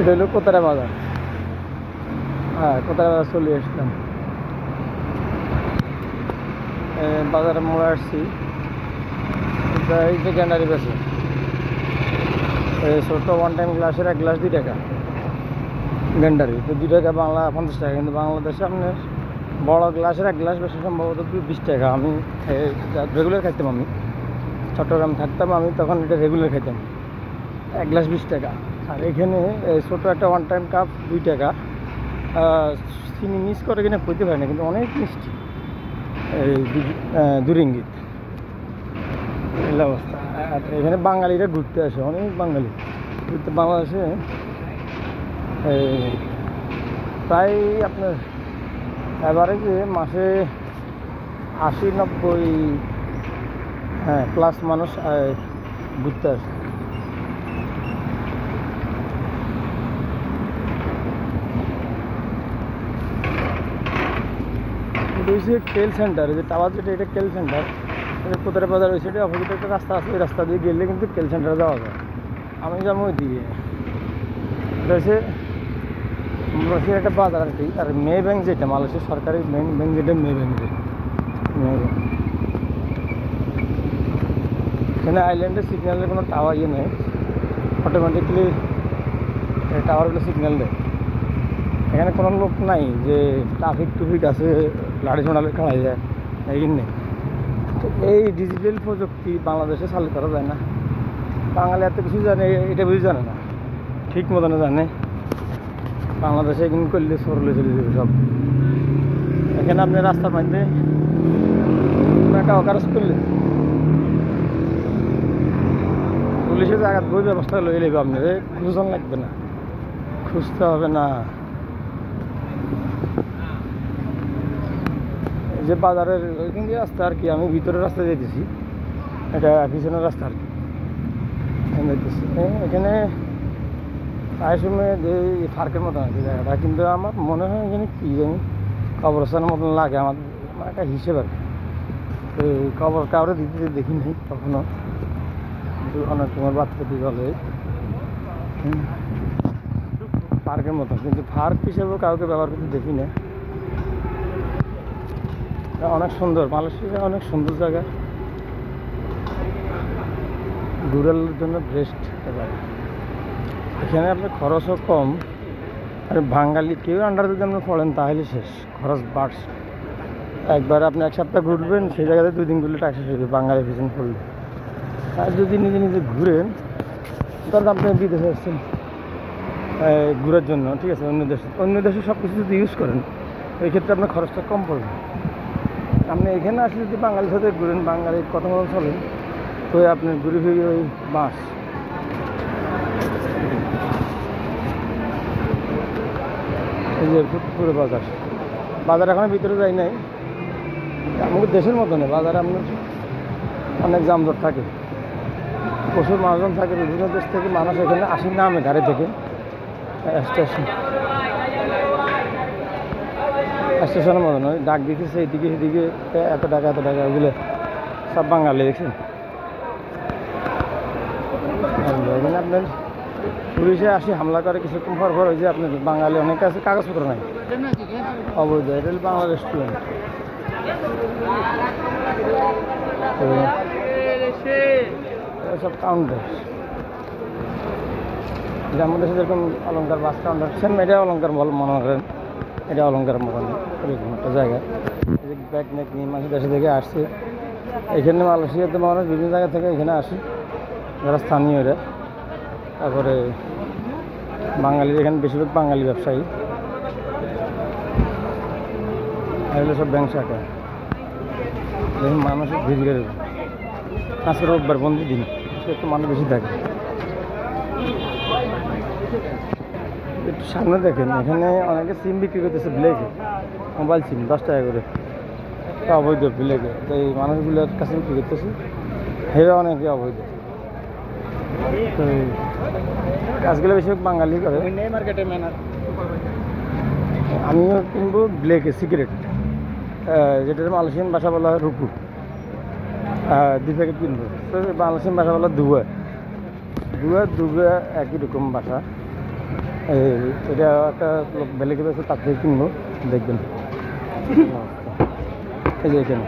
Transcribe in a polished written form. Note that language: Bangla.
এটা হলো কোতারা বাজার। হ্যাঁ, কোতারা বাজার চলে আসলাম। বাজারে মোড়ে আসছি। এই যে গ্যান্ডারি বেছে ছোট্ট ওয়ান টাইম গ্লাসের 1 গ্লাস 2 টাকা। গ্যান্ডারি তো 2 টাকা, বাংলা 50 টাকা। কিন্তু বাংলাদেশে আপনার বড় গ্লাসের 1 গ্লাস বেশি সম্ভবত 20 টাকা। আমি রেগুলার খাইতাম। আমি চট্টগ্রাম থাকতাম, আমি তখন এটা রেগুলার খাইতাম। 1 গ্লাস 20 টাকা। আর এখানে ছোটো একটা ওয়ান টাইম কাপ 2 টাকা। চিনি মিস করে কিনে পইতে পারি না, কিন্তু অনেক মিষ্টি। এই 2 রিঙ্গিত এই অবস্থা। আর এখানে বাঙালিরা ঘুরতে আসে, অনেক বাঙালি ঘুরতে বাংলাদেশে। প্রায় আপনার অ্যাভারেজে মাসে 80-90 প্লাস মানুষ ঘুরতে আসে। এটা হচ্ছে কেল সেন্টার। যে টাওয়ার যেটা, এটা কেল সেন্টার। কোতারা বাজার ওই সাইডে অপোজিট একটা রাস্তা আছে, ওই রাস্তা দিয়ে গেলে কিন্তু কেল সেন্টারে যাওয়া যায়। আমি যাবো ওই দিকে। এটা হচ্ছে মালয়েশিয়ার একটা বাজার আর কি। আর মে ব্যাংক যেটা, মালয়েশিয়ার সরকারি মেন ব্যাংক যেটা, মে ব্যাংক। এখানে আইল্যান্ডে সিগন্যালের কোনো টাওয়ার নেই, অটোমেটিকলি টাওয়ারগুলো সিগন্যাল দেয়। এখানে কোনো লোক নাই যে ট্রাফিক টুফিক আছে লাড়ি ছোড়ালে খাড়াই যায়, এই নেই। তো এই ডিজিটাল প্রযুক্তি বাংলাদেশে চালু করা যায় না। বাঙালি এত কিছু জানে, এটা বুঝে জানে না, ঠিক মতন জানে। বাংলাদেশে এখানে করলে সরলে চলে যাবে সব। এখানে আপনি রাস্তার মধ্যে একটা অকারেজ করলে পুলিশের জায়গা বই ব্যবস্থা লয়ে নেবে। আপনার খুঁজন লাগবে না, খুঁজতে হবে না। এই যে বাজারের ওইখান দিয়ে রাস্তা আর কি, আমি ভিতরের রাস্তা যেতেছি, এটা পিছনের রাস্তা আর কি যেতেছি। এখানে প্রায় সময় যে পার্কের মতন আর কি জায়গাটা, কিন্তু আমার মনে হয় এখানে কী জানি কবরস্থানের মতন লাগে আমার একটা হিসেব আর কি। তো কবর কাউরে দিতে দেখি নি কখনো, কিন্তু অনেক সময় বাচ্চা দিয়ে বলে পার্কের মতন, কিন্তু পার্ক হিসেবেও কাউকে ব্যবহার করতে দেখি না। অনেক সুন্দর, মালয়েশিয়া অনেক সুন্দর জায়গা, ঘুরার জন্য বেস্ট একটা জায়গা। এখানে আপনার খরচও কম। আর বাঙালি কেউ আন্ডার যদি আপনি পড়েন তাহলে শেষ, খরচ বাড়স। একবার আপনি 1 সপ্তাহ ঘুরবেন, সেই জায়গাতে 2 দিন ঘুরলে টাকা শেষ হবে বাঙালি পিছন পড়লে। আর যদি নিজে নিজে ঘুরেন, ধরেন আপনি বিদেশে আসছেন ঘুরার জন্য, ঠিক আছে, অন্য দেশে সব কিছু যদি ইউজ করেন, ওই ক্ষেত্রে আপনার খরচটা কম পড়বে। আপনি এখানে আসলে যদি বাঙালির সাথে ঘুরেন, বাঙালির কথা মতো চলেন, তো আপনি ঘুরে ফিরে ওই বাস। এই যে পুরো বাজার, বাজার এখনো ভিতরে যাই নাই। আমাদের দেশের মতো নেই বাজারে, আপনার অনেক জামজট থাকে, প্রচুর মানুষজন থাকে। বিভিন্ন দেশ থেকে মানুষ এখানে আসি নামে গাড়ি থেকে স্টেশনের মতো নয়, ডাক দিতেছে এদিকে সেদিকে, এত টাকা ওগুলো সব বাঙালি দেখছেন। এখানে আপনার পুলিশে আসি হামলা করে কিছুক্ষণ পর ওই যে আপনার বাঙালি অনেক আছে, কাগজপত্র নাই, অবৈধ। এটা হল বাংলা রেস্টুরেন্ট। সব কাউন্টার, এটা আমাদের যেরকম অলঙ্কার বাস কাউন্টার, সেম এটা অলঙ্কার মনে করেন, এটা অলঙ্কার মনে এরকম একটা জায়গা। ব্যাগ ম্যাগ নিয়ে মানুষ দেশে থেকে আসছে এখানে। মালয়েশিয়াতে মানুষ বিভিন্ন জায়গা থেকে এখানে আসে, যারা স্থানীয়রা। তারপরে বাঙালি, এখানে বেশিরভাগ বাঙালি ব্যবসায়ী, এগুলো সব ব্যাংক শাখা। দেখুন মানুষের ভিড় করে, আজকে রোববার বন্ধু দিন, একটু মানুষ বেশি থাকে। একটু সামনে দেখেন, এখানে অনেকে সিম বিক্রি করতেছে ব্লেকে, মোবাইল সিম 10 টাকা করে, অবৈধ ব্লেকে। তো এই মানুষগুলোর কাছে বিক্রি করতেছে, হেরা অনেকে অবৈধ। তো কাজগুলো বেশিরভাগ বাঙালি করে। আমিও কিনবো ব্লেকে সিগারেট, যেটা মালয়েশিয়ান ভাষা বলা হয় রুকু, 2 প্যাকেট কিনবো। তো মালয়েশিয়ান ভাষা বলা দুয়া একই রকম ভাষা। এটা একটা লোক বেলেগে বেছে তার থেকে কিনবো দেখবেন এই যে এখানে